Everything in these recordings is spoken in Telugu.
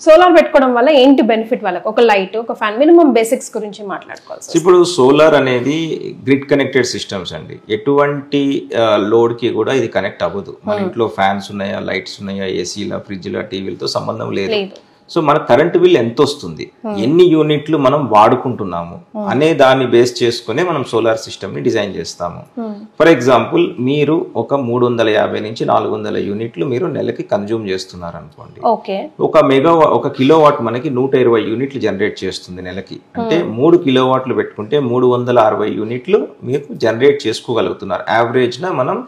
సోలార్ పెట్టుకోవడం వల్ల ఏంటి బెనిఫిట్ వాళ్ళకి? ఒక లైట్, ఒక ఫ్యాన్, మినిమం బేసిక్స్ గురించి మాట్లాడుకోవాలి. ఇప్పుడు సోలార్ అనేది గ్రిడ్ కనెక్టెడ్ సిస్టమ్స్ అండి. ఎటువంటి లోడ్ కి కూడా ఇది కనెక్ట్ అవ్వదు. మన ఇంట్లో ఫ్యాన్స్ ఉన్నాయా, లైట్స్ ఉన్నాయా, ఏసీలా, ఫ్రిడ్జ్లా, టీవీలతో సంబంధం లేదు. సో మన కరెంట్ బిల్ ఎంత వస్తుంది, ఎన్ని యూనిట్లు మనం వాడుకుంటున్నాము అనే దాన్ని బేస్ చేసుకునే మనం సోలార్ సిస్టమ్ ని డిజైన్ చేస్తాము. ఫర్ ఎగ్జాంపుల్, మీరు ఒక 350 నుంచి 400 యూనిట్లు మీరు నెలకి కన్జ్యూమ్ చేస్తున్నారు అనుకోండి. ఒక కిలోవాట్ మనకి 120 యూనిట్లు జనరేట్ చేస్తుంది నెలకి. అంటే 3 కిలోవాట్లు పెట్టుకుంటే 360 యూనిట్లు మీరు జనరేట్ చేసుకోగలుగుతున్నారు. యావరేజ్ న మనం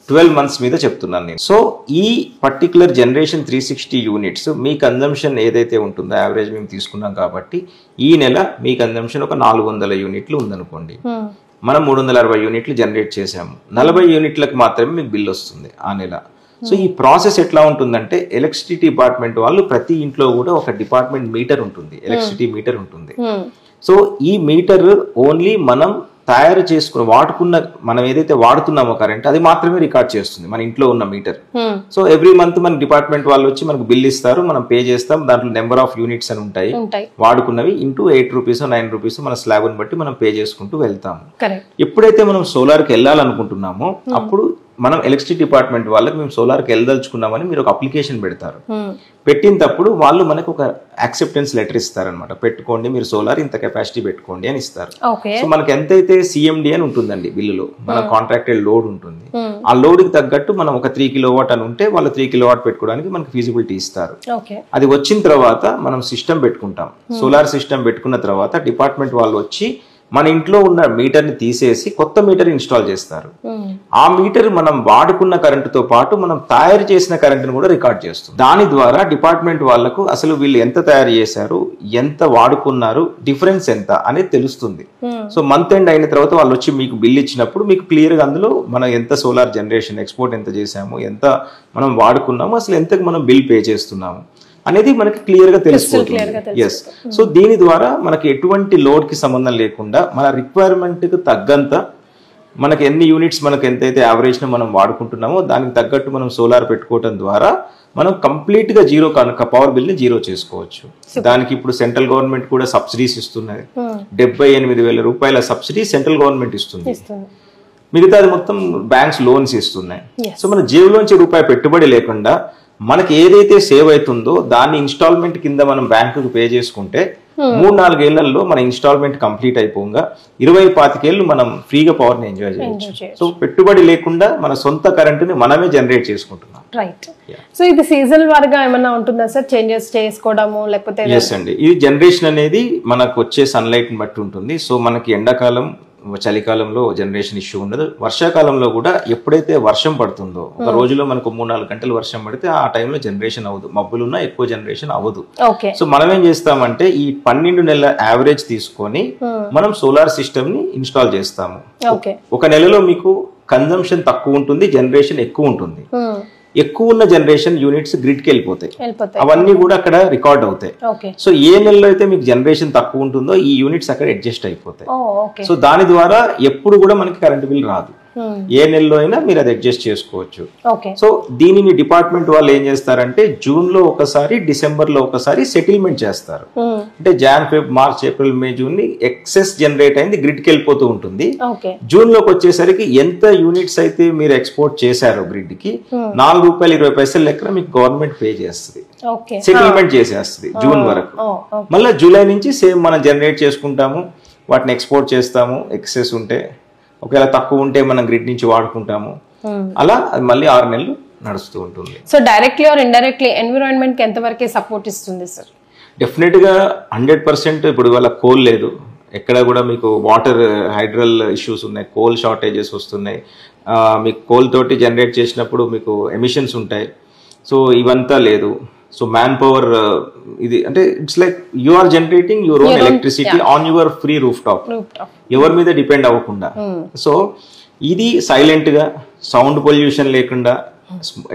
12 months మీద చెప్తున్నాను నేను. సో ఈ పర్టికులర్ జనరేషన్ 360 యూనిట్స్ మీ కన్జంప్షన్ ఏదైతే ఉంటుందో యావరేజ్ మేము తీసుకున్నాం కాబట్టి ఈ నెల మీ కన్జంప్షన్ ఒక 400 యూనిట్లు ఉందనుకోండి. మనం 360 యూనిట్లు జనరేట్ చేసాము. 40 యూనిట్లకు మాత్రమే మీకు బిల్ వస్తుంది ఆ నెల. సో ఈ ప్రాసెస్ ఎట్లా ఉంటుందంటే, ఎలక్ట్రిసిటీ డిపార్ట్మెంట్ వాళ్ళు ప్రతి ఇంట్లో కూడా ఒక డిపార్ట్మెంట్ మీటర్ ఉంటుంది, ఎలక్ట్రిసిటీ మీటర్ ఉంటుంది. సో ఈ మీటర్ ఓన్లీ మనం తయారు చేసుకున్న మనం ఏదైతే వాడుతున్నామో కరెంట్ అది మాత్రమే రికార్డ్ చేస్తుంది మన ఇంట్లో ఉన్న మీటర్. సో ఎవ్రీ మంత్ మన డిపార్ట్మెంట్ వాళ్ళు వచ్చి మనకు బిల్ ఇస్తారు, మనం పే చేస్తాం. దాంట్లో నెంబర్ ఆఫ్ యూనిట్స్ అని ఉంటాయి వాడుకున్నవి, ఇంటూ 8 రూపీస్ 9 రూపీస్ మన స్లాబ్ ని బట్టి మనం పే చేసుకుంటూ వెళ్తాము. ఎప్పుడైతే మనం సోలార్కి వెళ్ళాలనుకుంటున్నామో అప్పుడు మనం ఎలక్ట్రిసిటీ డిపార్ట్మెంట్ వాళ్ళకి మేము సోలార్కి వెళ్ళదలుచుకున్నామని మీరు ఒక అప్లికేషన్ పెడతారు. పెట్టినప్పుడు వాళ్ళు మనకు ఒక యాక్సెప్టెన్స్ లెటర్ ఇస్తారనమాట. పెట్టుకోండి, మీరు సోలార్ ఇంత కెపాసిటీ పెట్టుకోండి అని ఇస్తారు. సో మనకి ఎంతైతే సిఎండి అని ఉంటుందండి బిల్లులో, మన కాంట్రాక్టెడ్ లోడ్ ఉంటుంది. ఆ లోడ్ కి తగ్గట్టు మనం ఒక 3 కిలోవాట్ అని ఉంటే వాళ్ళు 3 కిలోవాట్ పెట్టుకోవడానికి మనకి ఫీజిబిలిటీ ఇస్తారు. అది వచ్చిన తర్వాత మనం సిస్టమ్ పెట్టుకుంటాం. సోలార్ సిస్టమ్ పెట్టుకున్న తర్వాత డిపార్ట్మెంట్ వాళ్ళు వచ్చి మన ఇంట్లో ఉన్న మీటర్ ని తీసేసి కొత్త మీటర్ ఇన్స్టాల్ చేస్తారు. ఆ మీటర్ మనం వాడుకున్న కరెంటుతో పాటు మనం తయారు చేసిన కరెంటును కూడా రికార్డ్ చేస్తుంది. దాని ద్వారా డిపార్ట్మెంట్ వాళ్ళకు అసలు వీళ్ళు ఎంత తయారు చేశారు, ఎంత వాడుకున్నారు, డిఫరెన్స్ ఎంత అనేది తెలుస్తుంది. సో మంత్ ఎండ్ అయిన తర్వాత వాళ్ళు వచ్చి మీకు బిల్ ఇచ్చినప్పుడు మీకు క్లియర్ గా అందులో మనం ఎంత సోలార్ జనరేషన్ ఎక్స్పోర్ట్ ఎంత చేసాము, ఎంత మనం వాడుకున్నాము, అసలు ఎంతకు మనం బిల్ పే చేస్తున్నాము అనేది మనకి క్లియర్ గా తెలిసిపోతుంది. ఎస్. సో దీని ద్వారా మనకి ఎటువంటి లోడ్ కి సంబంధం లేకుండా మన రిక్వైర్మెంట్ కు తగ్గంత మనకి ఎన్ని యూనిట్స్ మనకి ఎంతైతే యావరేజ్ ను మనం వాడుకుంటున్నామో దానికి తగ్గట్టు మనం సోలార్ పెట్టుకోవడం ద్వారా మనం కంప్లీట్ గా జీరో పవర్ బిల్ ని జీరో చేసుకోవచ్చు. దానికి ఇప్పుడు సెంట్రల్ గవర్నమెంట్ కూడా సబ్సిడీస్ ఇస్తున్నది. 78,000 రూపాయల సబ్సిడీ సెంట్రల్ గవర్నమెంట్ ఇస్తుంది. మిగతాది మొత్తం బ్యాంక్స్ లోన్స్ ఇస్తున్నాయి. సో మన జేబులోంచి రూపాయి పెట్టుబడి లేకుండా మనకి ఏదైతే సేవ్ అవుతుందో దాన్ని ఇన్స్టాల్మెంట్ కింద మనం బ్యాంకుకు పే చేసుకుంటే 3-4 ఏళ్లలో మన ఇన్స్టాల్మెంట్ కంప్లీట్ అయిపోగా 20-25 ఏళ్ళు మనం ఫ్రీగా పవర్ ని ఎంజాయ్ చేయొచ్చు. సో పెట్టుబడి లేకుండా మన సొంత కరెంటుని మనమే జనరేట్ చేసుకుంటున్నాం. రైట్. సో ఇది సీజన్ వారిగా ఏమన్నా ఉంటుందా సార్, చేంజెస్ చేసుకోవడము లేకపోతే? ఎస్ అండి, ఇది జనరేషన్ అనేది మనకు వచ్చే సన్లైట్ ని బట్టి ఉంటుంది. సో మనకి ఎండాకాలం చలికాలంలో జనరేషన్ ఇష్యూ ఉండదు. వర్షాకాలంలో కూడా ఎప్పుడైతే వర్షం పడుతుందో, ఒక రోజులో మనకు 3-4 గంటలు వర్షం పడితే ఆ టైంలో జనరేషన్ అవ్వదు, మబ్బులున్నా ఎక్కువ జనరేషన్ అవ్వదు. సో మనం ఏం చేస్తామంటే ఈ 12 నెలల యావరేజ్ తీసుకొని మనం సోలార్ సిస్టమ్ ని ఇన్స్టాల్ చేస్తాము. ఒక నెలలో మీకు కన్జంప్షన్ తక్కువ ఉంటుంది, జనరేషన్ ఎక్కువ ఉంటుంది. ఎక్కువ ఉన్న జనరేషన్ యూనిట్స్ గ్రిడ్ కి వెళ్ళిపోతాయి, అవన్నీ కూడా అక్కడ రికార్డ్ అవుతాయి. సో ఏ నెలలో అయితే మీకు జనరేషన్ తక్కువ ఉంటుందో ఈ యూనిట్స్ అక్కడ అడ్జస్ట్ అయిపోతాయి. సో దాని ద్వారా ఎప్పుడు కూడా మనకి కరెంట్ బిల్ రాదు. ఏ నెలలో అయినా మీరు అది అడ్జస్ట్ చేసుకోవచ్చు. సో దీనిని డిపార్ట్మెంట్ వాళ్ళు ఏం చేస్తారంటే జూన్ లో ఒకసారి, డిసెంబర్ లో ఒకసారి సెటిల్మెంట్ చేస్తారు. అంటే Jan, Feb, March, April, May, June ని ఎక్సెస్ జనరేట్ అయింది గ్రిడ్ కి వెళ్ళిపోతూ ఉంటుంది. జూన్ లోకి వచ్చేసరికి ఎంత యూనిట్స్ అయితే మీరు ఎక్స్పోర్ట్ చేశారో గ్రిడ్ కి ₹4.20 లెక్కన మీకు గవర్నమెంట్ పే చేస్తుంది, సెటిల్మెంట్ చేసేస్తుంది జూన్ వరకు. మళ్ళీ జూలై నుంచి సేమ్ మనం జనరేట్ చేసుకుంటాము, వాటిని ఎక్స్పోర్ట్ చేస్తాము. ఎక్సెస్ ఉంటే, ఒకవేళ తక్కువ ఉంటే మనం గ్రిడ్ నుంచి వాడుకుంటాము. అలా అది మళ్ళీ 6 నెలలు నడుస్తూ ఉంటుంది. So directly or indirectly environment కి ఎంత వరకు సపోర్ట్ ఇస్తుంది సార్? డెఫినెట్ గా 100%. ఇప్పుడు ఇవాళ కోల్ లేదు, ఎక్కడ కూడా మీకు వాటర్ హైడ్రల్ ఇష్యూస్ ఉన్నాయి, కోల్ షార్టేజెస్ వస్తున్నాయి. మీకు కోల్ తోటి జనరేట్ చేసినప్పుడు మీకు ఎమిషన్స్ ఉంటాయి. సో ఇవంతా లేదు. సో మ్యాన్ పవర్ ఇది అంటే it's like you are generating your own electricity on your free rooftop, ఎవరి మీద డిపెండ్ అవ్వకుండా. సో ఇది సైలెంట్ గా, సౌండ్ పొల్యూషన్ లేకుండా,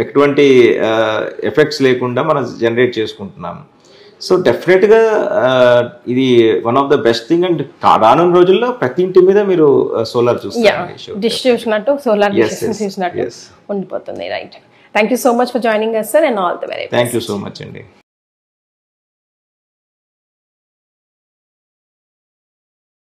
ఎటువంటి ఎఫెక్ట్స్ లేకుండా మనం జనరేట్ చేసుకుంటున్నాము. సో డెఫినెట్ గా ఇది one of the best thing. And రానున్న రోజుల్లో ప్రతి ఇంటి మీద మీరు సోలార్ చూస్తారు, డిష్ చూసినట్టు సోలార్ చూసినట్టు ఉండిపోతుంది. Right. Thank you so much for joining us, sir, and all the very best. Thank you so much, Andy.